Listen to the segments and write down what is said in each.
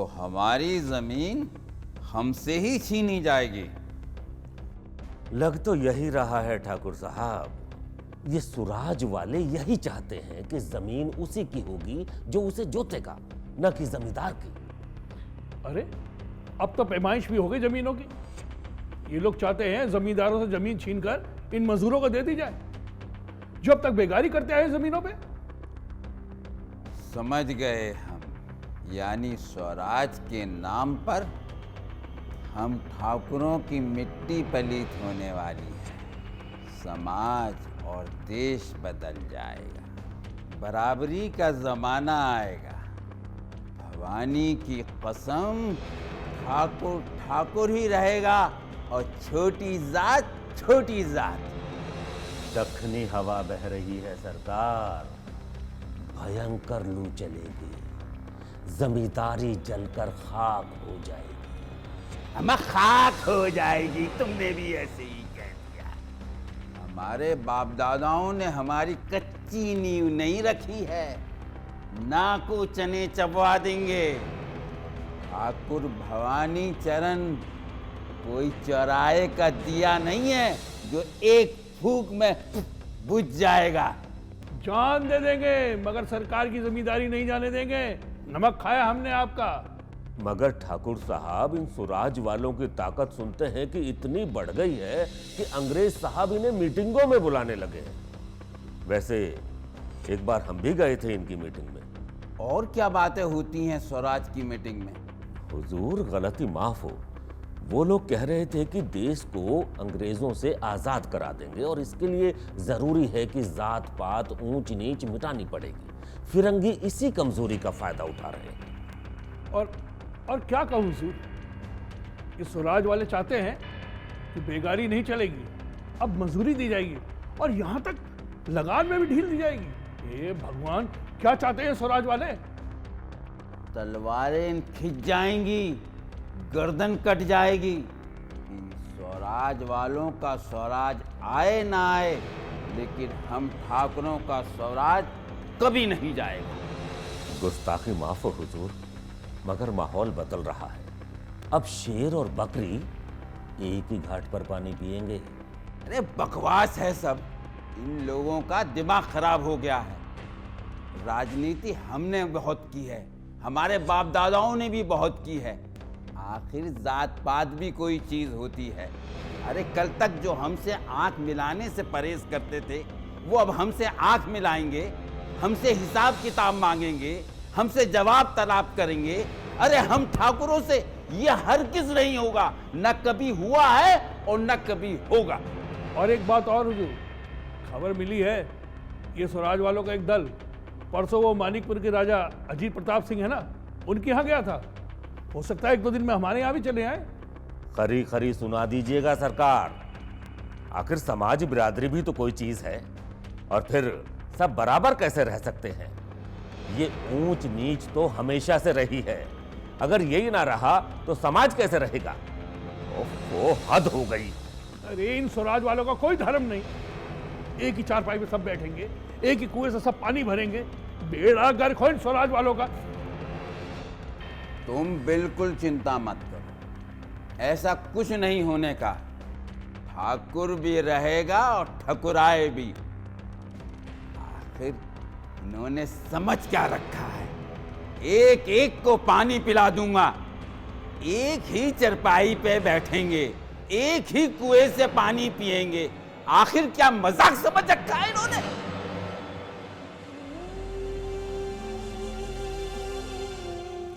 तो हमारी जमीन हमसे ही छीनी जाएगी। लग तो यही रहा है ठाकुर साहब, ये सुराज वाले यही चाहते हैं कि जमीन उसी की होगी जो उसे जोतेगा, न कि जमींदार की। अरे अब तो पैमाइश भी हो गई जमीनों की। ये लोग चाहते हैं जमींदारों से जमीन छीनकर इन मजदूरों को दे दी जाए जो अब तक बेगारी करते आए जमीनों पे। समझ गए हम, यानी स्वराज के नाम पर हम ठाकुरों की मिट्टी पलीत होने वाली है। समाज और देश बदल जाएगा, बराबरी का जमाना आएगा। भवानी की कसम, ठाकुर ठाकुर ही रहेगा और छोटी जात छोटी जात। दक्षिणी हवा बह रही है सरकार, भयंकर लू चलेगी, जमींदारी जलकर खाक हो जाएगी। हम खाक हो जाएगी, तुमने भी ऐसे ही कह दिया। हमारे बाप दादाओं ने हमारी कच्ची नींव नहीं रखी है, ना को चने चबवा देंगे। ठाकुर भवानी चरण कोई चौराहे का दिया नहीं है जो एक फूंक में बुझ जाएगा। जान दे देंगे मगर सरकार की जमींदारी नहीं जाने देंगे। नमक खाया हमने आपका। मगर ठाकुर साहब, इन सुराज वालों की ताकत सुनते हैं कि इतनी बढ़ गई है कि अंग्रेज साहब इन्हें मीटिंगों में बुलाने लगे हैं। वैसे एक बार हम भी गए थे इनकी मीटिंग में। और क्या बातें होती हैं स्वराज की मीटिंग में? हुजूर, गलती माफ हो, वो लोग कह रहे थे कि देश को अंग्रेजों से आजाद करा देंगे और इसके लिए जरूरी है कि जात पात ऊंच नीच मिटानी पड़ेगी। फिरंगी इसी कमजोरी का फायदा उठा रहे हैं। और क्या कहूं हुजूर, ये स्वराज वाले चाहते हैं कि बेगारी नहीं चलेगी, अब मजदूरी दी जाएगी और यहां तक लगान में भी ढील दी जाएगी। ये भगवान, क्या चाहते हैं स्वराज वाले? तलवारें खिंच जाएंगी, गर्दन कट जाएगी। इन स्वराज वालों का स्वराज आए ना आए, लेकिन हम ठाकुरों का स्वराज कभी नहीं जाएगा। गुस्ताखी माफ हो हुजूर, मगर माहौल बदल रहा है। अब शेर और बकरी एक ही घाट पर पानी पिएंगे। अरे बकवास है सब। इन लोगों का दिमाग खराब हो गया है। राजनीति हमने बहुत की है, हमारे बाप दादाओं ने भी बहुत की है। आखिर जात पात भी कोई चीज होती है। अरे कल तक जो हमसे आंख मिलाने से परहेज करते थे, वो अब हमसे आंख मिलाएंगे, हमसे हिसाब किताब मांगेंगे, हमसे जवाब तलब करेंगे। अरे हम ठाकुरों से ये हरगिज नहीं होगा, न कभी हुआ है और न कभी होगा। और एक बात और हुजूर, खबर मिली है ये स्वराज वालों का एक दल परसों वो मानिकपुर के राजा अजीत प्रताप सिंह है ना, उनके यहाँ गया था। हो सकता है एक दो दिन में हमारे यहाँ भी चले आए। खरी खरी सुना दीजिएगा सरकार, आखिर समाज बिरादरी भी तो कोई चीज है, और फिर सब बराबर कैसे रह सकते हैं? ये ऊंच नीच तो हमेशा से रही है, अगर यही ना रहा तो समाज कैसे रहेगा? ओहो, हद हो गई। अरे इन स्वराज वालों का कोई धर्म नहीं। एक ही चारपाई में सब बैठेंगे, एक ही कुएं से सब पानी भरेंगे। बेड़ा गर्क हो इन स्वराज वालों का। तुम बिल्कुल चिंता मत करो, ऐसा कुछ नहीं होने का। ठाकुर भी रहेगा और ठकुराए भी। आखिर इन्होंने समझ क्या रखा है? एक एक को पानी पिला दूंगा, एक ही चरपाई पे बैठेंगे, एक ही कुएं से पानी पिएंगे। आखिर क्या मजाक समझ रखा है इन्होंने?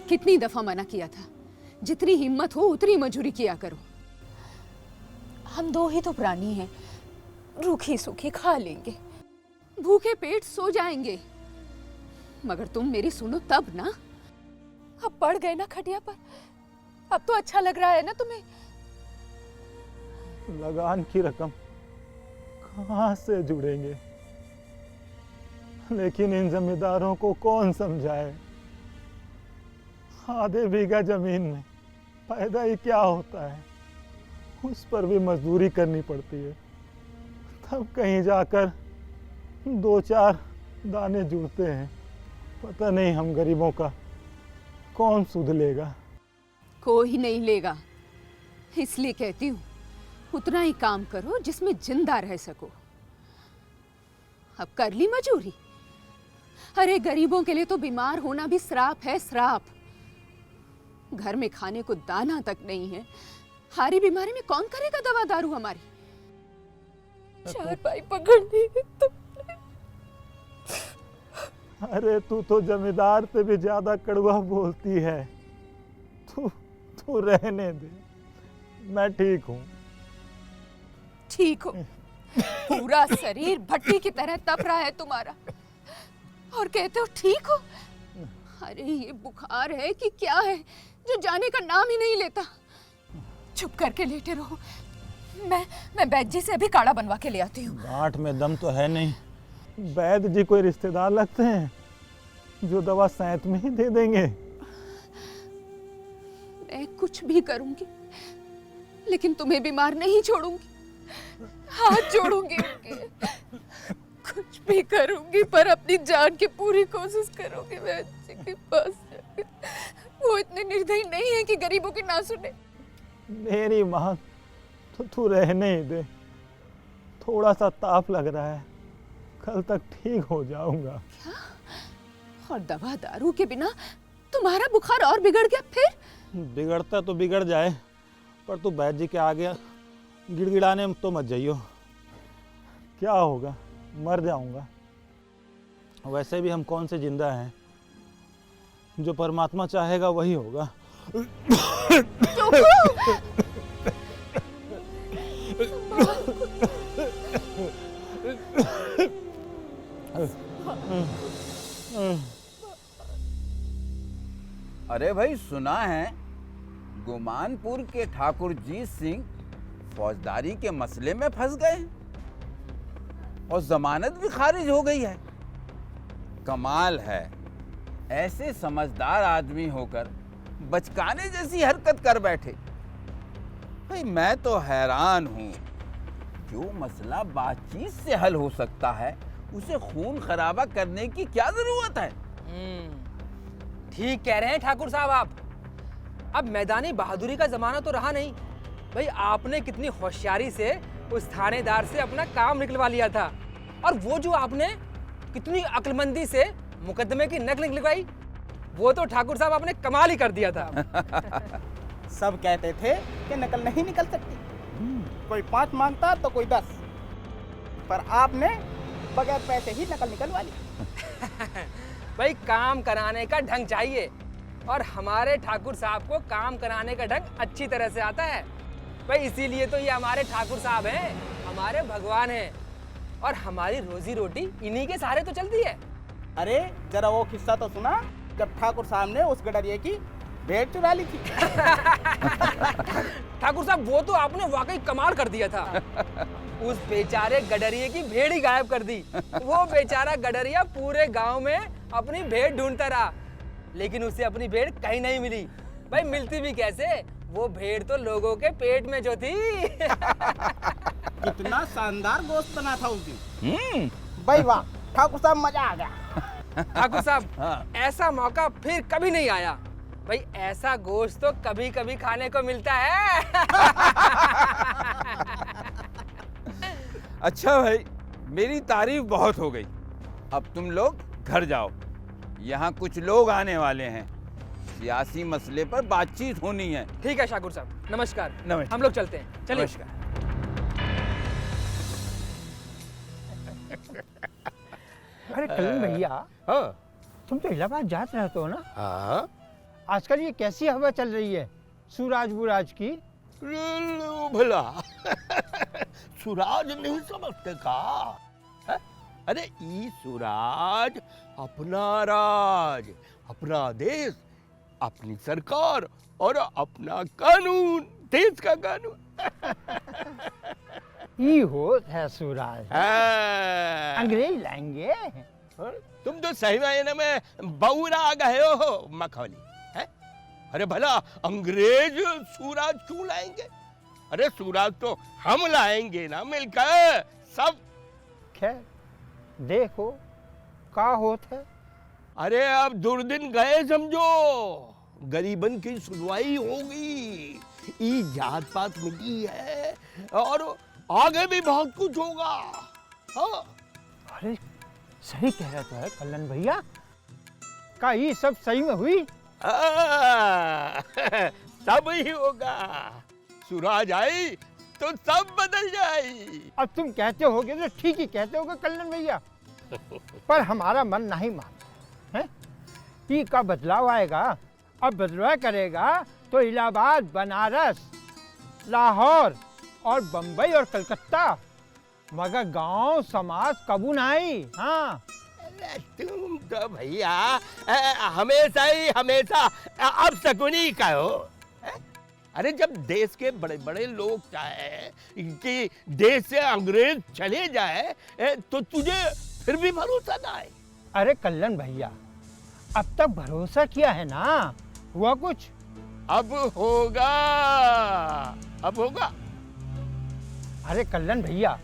कितनी दफा मना किया था, जितनी हिम्मत हो उतनी मजूरी किया करो। हम दो ही तो प्राणी हैं, रूखी सूखी खा लेंगे, भूखे पेट सो जाएंगे। मगर तुम मेरी सुनो तब ना। अब पड़ गए ना खटिया पर, अब तो अच्छा लग रहा है ना तुम्हें? लगान की रकम कहां से जुड़ेंगे, लेकिन इन जमींदारों को कौन समझाए? आधे बीघा जमीन में फायदा ही क्या होता है, उस पर भी मजदूरी करनी पड़ती है, तब कहीं जाकर दो चार दाने जुड़ते हैं। पता नहीं हम गरीबों का कौन सुध लेगा? कोई नहीं लेगा। इसलिए कहती हूँ उतना ही काम करो जिसमें जिंदा रह सको। अब कर ली मजूरी। अरे गरीबों के लिए तो बीमार होना भी श्राप है, श्राप। घर में खाने को दाना तक नहीं है, हारी बीमारी में कौन करेगा दवा दारू हमारी? चारपाई पकड़ ली तुमने। अरे तू तो जमींदार से भी ज्यादा कड़वा बोलती है। तू रहने दे, मैं ठीक हूँ। ठीक हो? पूरा शरीर भट्टी की तरह तप रहा है तुम्हारा और कहते हो ठीक हो? अरे ये बुखार है कि क्या है जो जाने का नाम ही नहीं लेता? चुप करके लेटे रहो। मैं वैद्य जी से अभी काढ़ा बनवा के ले आती हूँ। गांठ में दम तो है नहीं। वैद्य जी कोई रिश्तेदार लगते हैं जो दवा सैंत में ही दे देंगे? मैं कुछ भी करूंगी लेकिन तुम्हें बीमार नहीं छोड़ूंगी। हाथ जोड़ूंगी उनके। कुछ भी करूंगी पर अपनी जान की पूरी कोशिश करूंगी वैद्य जी के पास जाकर। वो इतने निर्दयी नहीं है कि गरीबों की ना सुने। मेरी माँ तो तू रहने ही दे। थोड़ा सा ताप लग रहा है, कल तक ठीक हो जाऊंगा। क्या? और दवा दारू के बिना तुम्हारा बुखार और बिगड़ गया फिर? बिगड़ता तो बिगड़ जाए, पर तू वैद्य जी के आगे गिड़गिड़ाने में तो मत जाइयो। क्या होगा, मर जाऊंगा। वैसे भी हम कौन से जिंदा हैं? जो परमात्मा चाहेगा वही होगा। अरे भाई, सुना है गुमानपुर के ठाकुर जीत सिंह फौजदारी के मसले में फंस गए और जमानत भी खारिज हो गई है। कमाल है, ऐसे समझदार आदमी होकर बचकाने जैसी हरकत कर बैठे। भाई मैं तो हैरान हूं, जो मसला बातचीत से हल हो सकता है उसे खून खराबा करने की क्या जरूरत है? ठीक कह रहे हैं ठाकुर साहब आप। अब मैदानी बहादुरी का जमाना तो रहा नहीं। भाई आपने कितनी होशियारी से उस थानेदार से अपना काम निकलवा लिया था, और वो जो आपने कितनी अक्लमंदी से मुकदमे की नकल निकलवाई, वो तो ठाकुर साहब आपने कमाल ही कर दिया था। सब कहते थे कि नकल नहीं निकल सकती, कोई 5 मांगता तो कोई 10, पर आपने बगैर पैसे ही नकल निकलवा ली। भाई काम कराने का ढंग चाहिए, और हमारे ठाकुर साहब को काम कराने का ढंग अच्छी तरह से आता है। भाई इसीलिए तो ये हमारे ठाकुर साहब हैं, हमारे भगवान हैं, और हमारी रोजी रोटी इन्हीं के सहारे तो चलती है। अरे जरा वो किस्सा तो सुना, जब ठाकुर साहब ने उस गडरिये की भेड़ चुरा ली थी। ठाकुर साहब वो तो आपने वाकई कमाल कर दिया था। उस बेचारे गडरिये की भेड़ ही गायब कर दी। वो बेचारा गडरिया पूरे गांव में अपनी भेड़ ढूंढता रहा, लेकिन उसे अपनी भेड़ कहीं नहीं मिली। भाई मिलती भी कैसे, वो भेड़ तो लोगों के पेट में जो थी। कितना शानदार गोश्त बना था उस दिन। भाई वाह, ठाकुर साहब मजा आ गया। ठाकुर साहब ऐसा मौका फिर कभी नहीं आया। भाई ऐसा गोश्त तो कभी कभी खाने को मिलता है। अच्छा भाई, मेरी तारीफ बहुत हो गई। अब तुम लोग घर जाओ, यहाँ कुछ लोग आने वाले हैं, सियासी मसले पर बातचीत होनी है। ठीक है ठाकुर साहब, नमस्कार। नमस्कार। हम लोग चलते हैं, चलिए। नमस्कार। अरे कलन भैया, हाँ तुम तो इलाहाबाद जाते रहते हो ना? हाँ। आजकल ये कैसी हवा चल रही है सूराज बुराज की? लो भला। सुराज नहीं समझते का है? अरे ई सुराज अपना राज, अपना देश, अपनी सरकार और अपना कानून, देश का कानून। ये होत है सूराज। हाँ। अंग्रेज लाएंगे? तुम तो सही मायने में बौरा गए हो मखौली है? अरे भला अंग्रेज सूरज क्यों लाएंगे? अरे सूरज तो हम लाएंगे ना मिलकर सब। खैर देखो का होत है। अरे अब दुर्दिन गए समझो। गरीबन की सुनवाई होगी। ई जात पात मिटी है और आगे भी बहुत कुछ होगा। हाँ अरे सही कह रहा तो है कल्याण भैया, का ये सब सही में हुई? सब ही होगा। सूरज आई तो सब बदल जाए। अब तुम कहते होगे तो ठीक ही कहते होगे कल्याण भैया, पर हमारा मन नहीं मानता है। ई का बदलाव आएगा, अब बदलाव करेगा तो इलाहाबाद, बनारस, लाहौर और बंबई और कलकत्ता, मगर गांव समाज कबू नहीं। हाँ अरे तुम तो भैया हमेशा ही हमेशा अब शकुनी का हो। अरे जब देश के बड़े बड़े लोग चाहे कि देश से अंग्रेज चले जाए तो तुझे फिर भी भरोसा ना आए। अरे कल्याण भैया, अब तक भरोसा किया है ना, हुआ कुछ? अब होगा, अब होगा। अरे कल्याण भैया,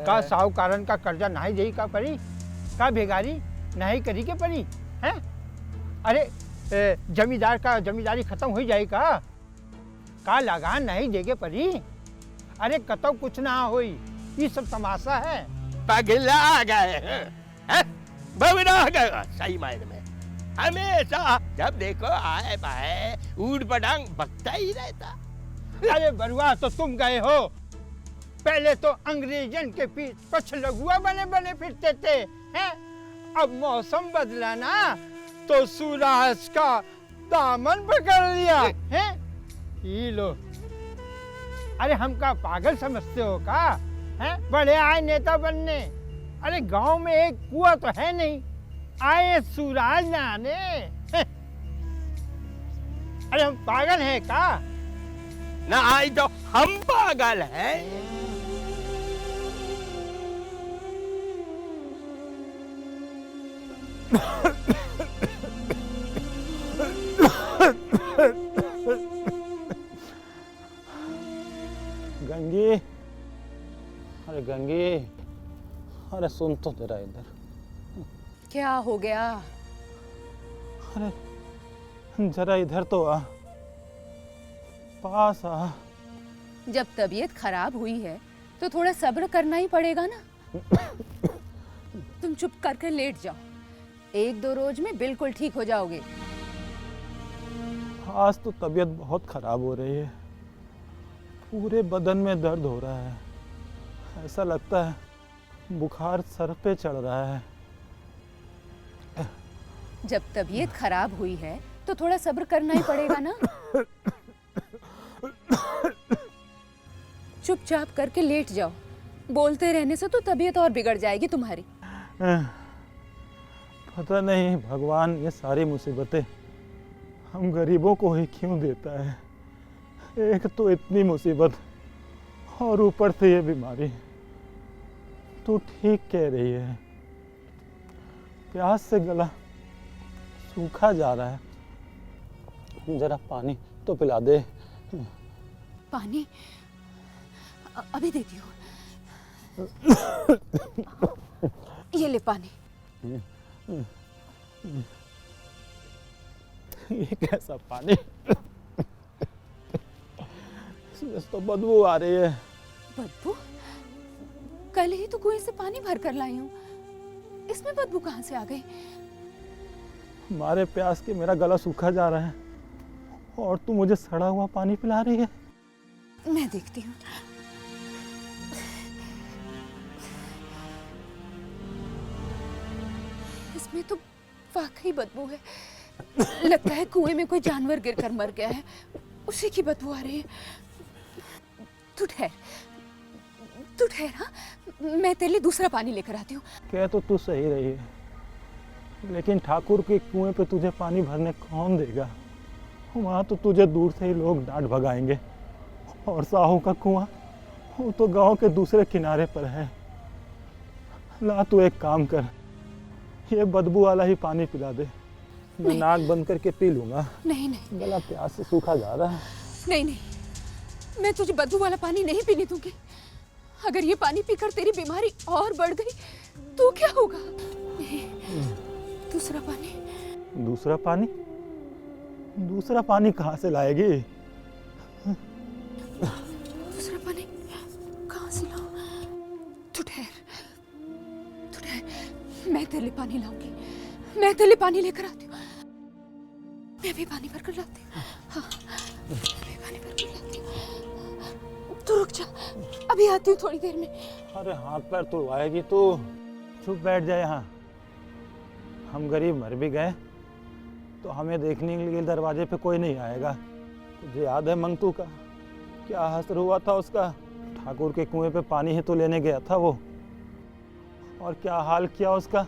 का साहूकारन का कर्जा नहीं देई का परी, का बेगारी नहीं करी के परी हैं? अरे जमींदार का जमींदारी खत्म हो जाए का लगान नहीं देगे परी। अरे कतौ कुछ ना होई, ये सब तमाशा है। पगला गए हैं, बवरा गए सही मायने में। हमेशा जब देखो आए बाए ऊट पटांग बकता ही रहता। अरे बरुआ तो तुम गए हो, पहले तो अंग्रेजन के पीठ पछलगुआ बने बने फिरते थे हैं? अब मौसम बदला ना तो सूरज का दामन पकड़ लिया हैं? ये लो। अरे हमका पागल समझते हो का हैं? बड़े आए नेता बनने। अरे गांव में एक कुआं तो है नहीं, आए सूरज नहाने। अरे हम पागल हैं का? ना आई तो हम पागल हैं। गंगी, अरे गंगी, अरे सुन तो जरा इधर। क्या हो गया? अरे जरा इधर तो आ, पास आ। जब तबीयत खराब हुई है तो थोड़ा सब्र करना ही पड़ेगा ना। तुम चुप करके लेट जाओ, 1-2 रोज में बिल्कुल ठीक हो जाओगे। आज तो तबीयत बहुत खराब हो रही है, पूरे बदन में दर्द हो रहा है, ऐसा लगता है बुखार सर पे चढ़ रहा है। जब तबीयत खराब हुई है तो थोड़ा सब्र करना ही पड़ेगा ना। चुपचाप करके लेट जाओ, बोलते रहने से तो तबीयत और बिगड़ जाएगी तुम्हारी। पता नहीं भगवान ये सारी मुसीबतें हम गरीबों को ही क्यों देता है। एक तो इतनी मुसीबत और ऊपर से ये बीमारी। तू ठीक कह रही है, प्यास से गला सूखा जा रहा है, जरा पानी तो पिला दे। पानी अभी देती हूँ। ये ले पानी। ये कैसा पानी? इसमें तो बदबू आ रही है। बदबू? कल ही तो कुएं से पानी भर कर लाई हूँ, इसमें बदबू कहाँ से आ गई? मारे प्यास के मेरा गला सूखा जा रहा है और तू मुझे सड़ा हुआ पानी पिला रही है। मैं देखती हूँ। इसमें तो वाकई बदबू है, लगता है कुएं में कोई जानवर गिरकर मर गया है, उसी की बदबू आ रही है। तू ठहर, हाँ? मैं तेरे लिए दूसरा पानी लेकर आती हूँ। कह तो तू सही रही है, लेकिन ठाकुर के कुएं पे तुझे पानी भरने कौन देगा? वहाँ तो तुझे दूर से ही लोग डांट भगाएंगे, और साहू का कुआं वो तो गांव के दूसरे किनारे पर है। ला तू एक काम कर, ये बदबू वाला ही पानी पिला दे, मैं नाक बंद करके पी लूंगा। नहीं, गला प्यास से सूखा जा रहा है। नहीं, मैं तुझे बदबू वाला पानी नहीं पीने दूंगी। अगर ये पानी पीकर तेरी बीमारी और बढ़ गई तो क्या होगा? नहीं, दूसरा पानी। दूसरा पानी? दूसरा पानी कहाँ से लाएगी? दूसरा पानी कहाँ से लाऊं? तू ठहर, मैं तेरे लिए पानी लाऊंगी। मैं तेरे लिए पानी लेकर आती हूँ। मैं भी पानी भर कर लाती हूँ। हाँ, मैं भी पानी भर कर लाती हूँ। तू रुक जा, अभी आती हूँ थोड़ी देर में। अरे हाथ पैर तुड़वाएगी तू, चुप बैठ जाए यहाँ। हम गरीब मर भी गए तो हमें देखने के लिए दरवाजे पे कोई नहीं आएगा। तुझे याद है मंगतू का क्या हसर हुआ था उसका? ठाकुर के कुएं पे पानी ही तो लेने गया था वो, और क्या हाल किया उसका।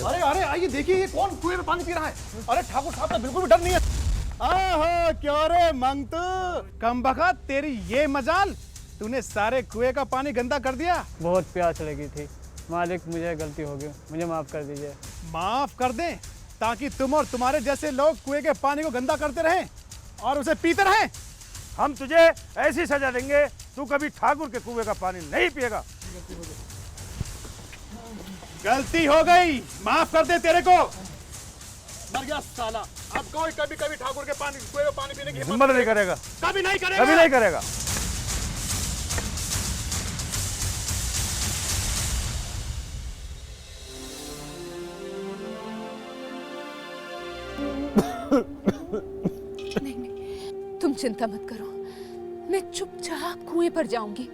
अरे अरे आइए देखिए, ये कौन कुएं में पानी पी रहा है? अरे ठाकुर साहब का बिल्कुल भी डर नहीं है। आहो क्यों रे मंगतू, कम बखत तेरी ये मजाल, तूने सारे कुएं का पानी गंदा कर दिया। बहुत प्यास लगी थी मालिक, मुझे गलती हो गई, मुझे माफ कर दीजिए। माफ कर दें ताकि तुम और तुम्हारे जैसे लोग कुएं के पानी को गंदा करते रहें और उसे पीते रहें। हम तुझे ऐसी सजा देंगे, तू कभी ठाकुर के कुएं का पानी नहीं पिएगा। गलती हो गई, माफ कर दे तेरे को। मर गया साला, अब कोई कभी कभी ठाकुर के पानी कुएं में पानी पीने की हिम्मत नहीं करेगा, कभी नहीं करेगा, कभी नहीं करेगा। नहीं, तुम चिंता मत करो, मैं चुपचाप कुएं पर जाऊंगी,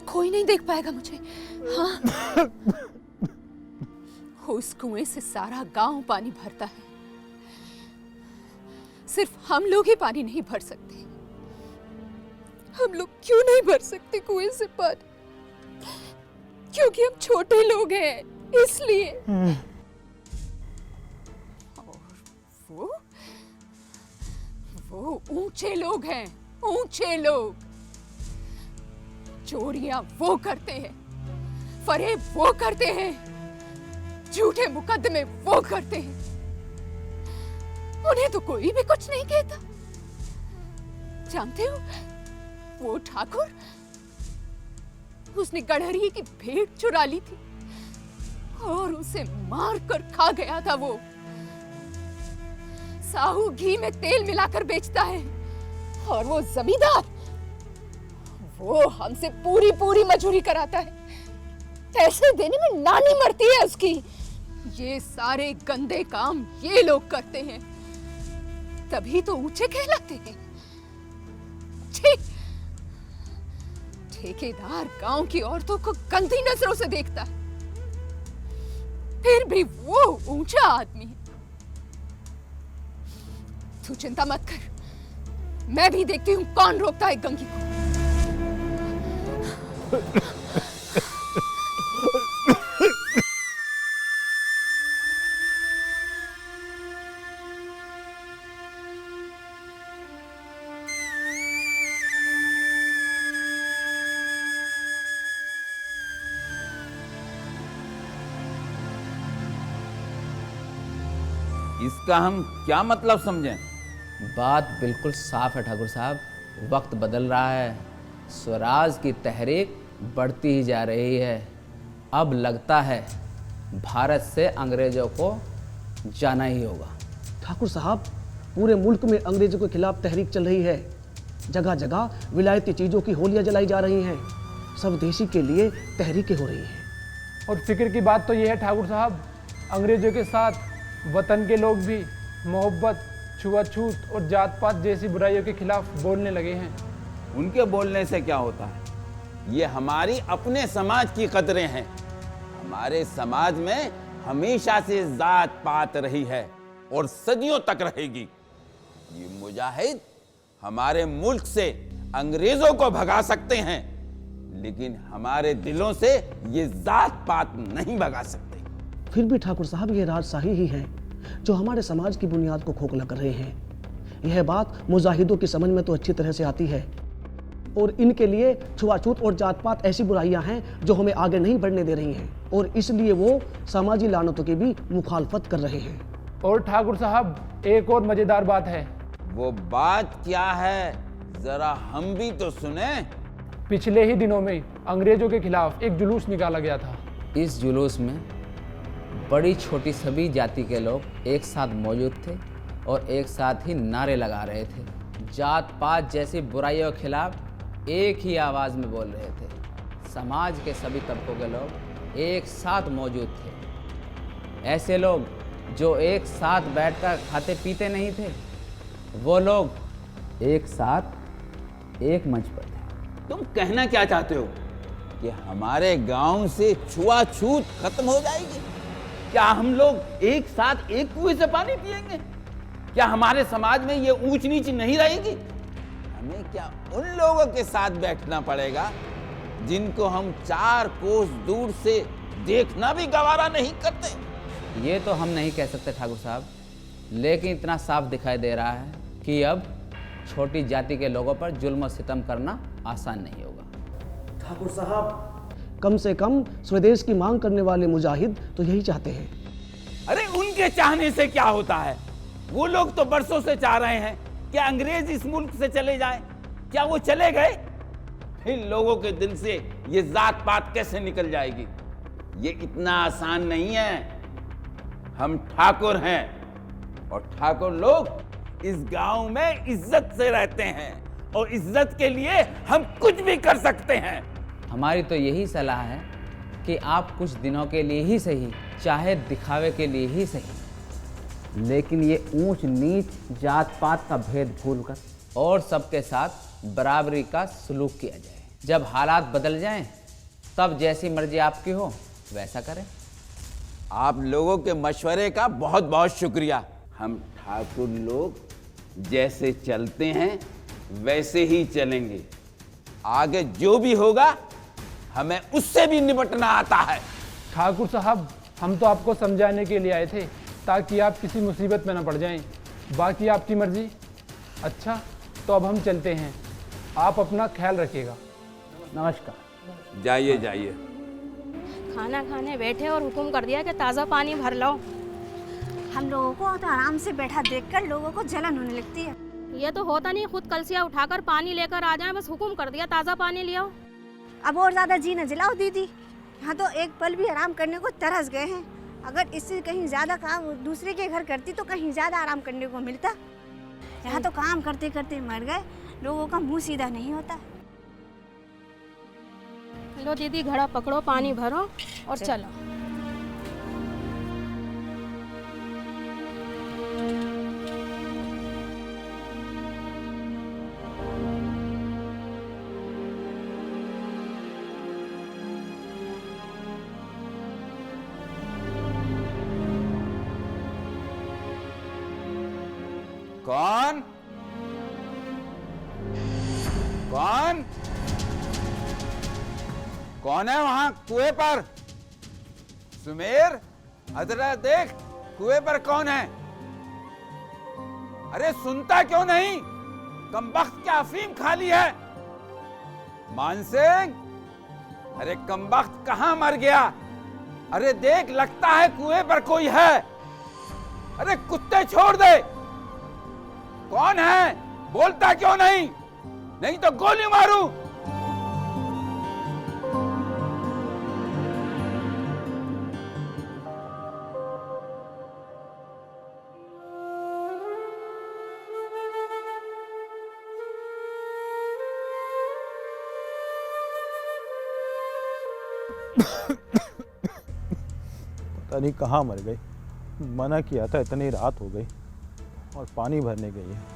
कोई नहीं देख पाएगा मुझे। हाँ, उस कुएं से सारा गांव पानी भरता है, सिर्फ हम लोग ही पानी नहीं भर सकते। हम लोग क्यों नहीं भर सकते कुएं से पानी? क्योंकि हम छोटे लोग हैं, इसलिए। और वो ऊंचे लोग हैं, ऊंचे लोग। चोरियां वो करते हैं, फरेब वो करते हैं, झूठे मुकदमे वो करते हैं। उन्हें तो कोई भी कुछ नहीं कहता। जानते हो, वो ठाकुर, उसने गड़हरी की भेंट चुरा ली थी और उसे मार कर खा गया था। वो साहू घी में तेल मिलाकर बेचता है, और वो जमींदार, वो हमसे पूरी पूरी मजूरी कराता है। पैसे देने में नानी मरती है उसकी। ये सारे गंदे काम ये लोग करते हैं, तभी तो ऊंचे कहलाते हैं। ठेकेदार गांव की औरतों को गंदी नजरों से देखता है, फिर भी वो ऊंचा आदमी है। तू चिंता मत कर, मैं भी देखती हूँ कौन रोकता है गंगी को। इसका हम क्या मतलब समझें? बात बिल्कुल साफ है ठाकुर साहब, वक्त बदल रहा है, स्वराज की तहरीक बढ़ती ही जा रही है। अब लगता है भारत से अंग्रेजों को जाना ही होगा। ठाकुर साहब, पूरे मुल्क में अंग्रेजों के खिलाफ तहरीक चल रही है। जगह जगह विलायती चीज़ों की होलियां जलाई जा रही हैं। सब देशी के लिए तहरीकें हो रही हैं। और फिक्र की बात तो ये है ठाकुर साहब, अंग्रेजों के साथ वतन के लोग भी मोहब्बत, छुआछूत और जात पात जैसी बुराइयों के खिलाफ बोलने लगे हैं। उनके बोलने से क्या होता है? ये हमारी अपने समाज की कदरें हैं। हमारे समाज में हमेशा से जात पात रही है और सदियों तक रहेगी। ये मुजाहिद हमारे मुल्क से अंग्रेजों को भगा सकते हैं, लेकिन हमारे दिलों से ये जात पात नहीं भगा सकते। फिर भी ठाकुर साहब, ये राजशाही ही हैं जो हमारे समाज की बुनियाद को खोखला कर रहे हैं। यह बात मुजाहिदों की समझ में तो अच्छी तरह से आती है, और इनके लिए छुआछूत और जात पात ऐसी बुराइयां हैं जो हमें आगे नहीं बढ़ने दे रही हैं, और इसलिए वो समाजी लानतों की भी मुखालफत कर रहे हैं। और ठाकुर साहब, एक और मजेदार बात है। वो बात क्या है? जरा हम भी तो सुने। पिछले ही दिनों में अंग्रेजों के खिलाफ एक जुलूस निकाला गया था। इस जुलूस में बड़ी छोटी सभी जाति के लोग एक साथ मौजूद थे और एक साथ ही नारे लगा रहे थे। जात पात जैसी बुराइयों के खिलाफ एक ही आवाज़ में बोल रहे थे। समाज के सभी तबकों के लोग एक साथ मौजूद थे। ऐसे लोग जो एक साथ बैठकर खाते पीते नहीं थे, वो लोग एक साथ एक मंच पर थे। तुम कहना क्या चाहते हो कि हमारे गांव से छुआछूत खत्म हो जाएगी? क्या हम लोग एक साथ एक कुएं से पानी पिएंगे? क्या हमारे समाज में ये ऊंच नीच नहीं रहेगी? हमें क्या उन लोगों के साथ बैठना पड़ेगा जिनको हम 4 कोस दूर से देखना भी गवारा नहीं करते? ये तो हम नहीं कह सकते ठाकुर साहब, लेकिन इतना साफ दिखाई दे रहा है कि अब छोटी जाति के लोगों पर जुल्म सितम करना आसान नहीं होगा। ठाकुर साहब, कम से कम स्वदेश की मांग करने वाले मुजाहिद तो यही चाहते हैं। अरे उनके चाहने से क्या होता है? वो लोग तो बरसों से चाह रहे हैं कि अंग्रेज इस मुल्क से चले जाएं। क्या वो चले गए? इन लोगों के दिल से ये जात पात कैसे निकल जाएगी? ये इतना आसान नहीं है। हम ठाकुर हैं और ठाकुर लोग इस गांव में इज्जत से रहते हैं और इज्जत के लिए हम कुछ भी कर सकते हैं। हमारी तो यही सलाह है कि आप कुछ दिनों के लिए ही सही, चाहे दिखावे के लिए ही सही, लेकिन ये ऊंच नीच जात पात का भेद भूलकर और सबके साथ बराबरी का सलूक किया जाए। जब हालात बदल जाएं, तब जैसी मर्जी आपकी हो वैसा करें। आप लोगों के मशवरे का बहुत बहुत शुक्रिया। हम ठाकुर लोग जैसे चलते हैं वैसे ही चलेंगे। आगे जो भी होगा हमें उससे भी निपटना आता है। ठाकुर साहब, हम तो आपको समझाने के लिए आए थे ताकि आप किसी मुसीबत में न पड़ जाएं। बाकी आपकी मर्जी। अच्छा, तो अब हम चलते हैं। आप अपना ख्याल रखिएगा। नमस्कार। जाइए जाइए। खाना खाने बैठे और हुक्म कर दिया कि ताज़ा पानी भर लो। हम लोगों को तो आराम से बैठा देखकर लोगों को जलन होने लगती है। ये तो होता नहीं, खुद कलसिया उठाकर पानी लेकर आ जाए, बस हुक्म कर दिया ताज़ा पानी ले आओ। अब और ज़्यादा जी न जलाओ दीदी, यहाँ तो एक पल भी आराम करने को तरस गए हैं। अगर इससे कहीं ज़्यादा काम दूसरे के घर करती तो कहीं ज़्यादा आराम करने को मिलता। यहाँ तो काम करते करते मर गए, लोगों का मुंह सीधा नहीं होता। लो दीदी, घड़ा पकड़ो, पानी भरो और चलो। कौन? कौन? कौन है वहां कुएं पर? सुमेर, अदरा देख, कुएं पर कौन है? अरे सुनता क्यों नहीं? कमबख्त क्या अफीम खाली है? मानसिंह, अरे कमबख्त कहां मर गया? अरे देख, लगता है कुएं पर कोई है। अरे कुत्ते छोड़ दे। कौन है? बोलता क्यों नहीं? नहीं तो गोली मारूं। पता नहीं कहाँ मर गई। मना किया था, इतनी रात हो गई और पानी भरने गई है।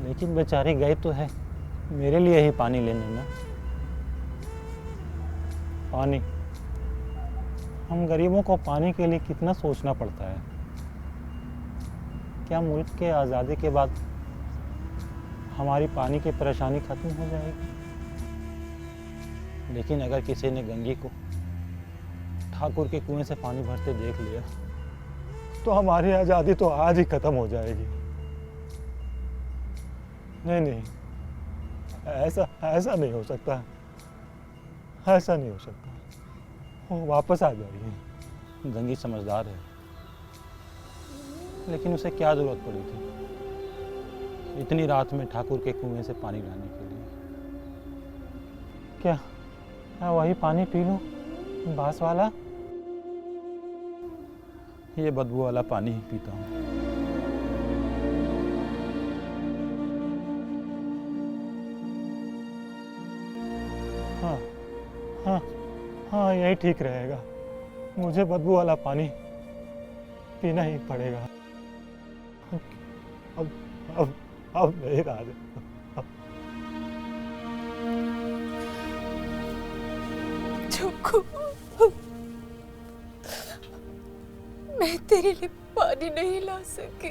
लेकिन बेचारी गई तो है मेरे लिए ही पानी लेने ना। पानी, हम गरीबों को पानी के लिए कितना सोचना पड़ता है। क्या मुल्क के आज़ादी के बाद हमारी पानी की परेशानी खत्म हो जाएगी? लेकिन अगर किसी ने गंगी को ठाकुर के कुएं से पानी भरते देख लिया तो हमारी आज़ादी तो आज ही खत्म हो जाएगी। नहीं नहीं, ऐसा नहीं हो सकता। ऐसा नहीं हो सकता। वो वापस आ जाएगी। गंगी समझदार है, लेकिन उसे क्या जरूरत पड़ी थी इतनी रात में ठाकुर के कुएं से पानी लाने के लिए? क्या मैं वही पानी पी लूं, बांस वाला? ये बदबू वाला पानी ही पीता हूँ। हाँ हाँ हाँ, यही ठीक रहेगा। मुझे बदबू वाला पानी पीना ही पड़ेगा। अब नहीं राज। चुप, मैं तेरे लिए पानी नहीं ला सकी।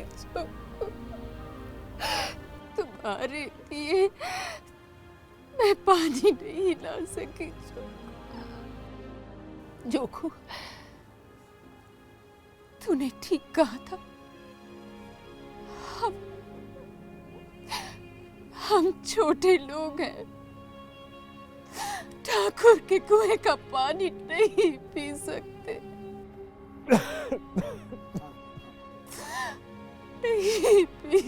तुम्हारे लिए मैं पानी नहीं ला सकी। जोखू, तूने ठीक कहा था। हम छोटे लोग हैं, ठाकुर के कुएं का पानी नहीं पी सकते। नहीं पी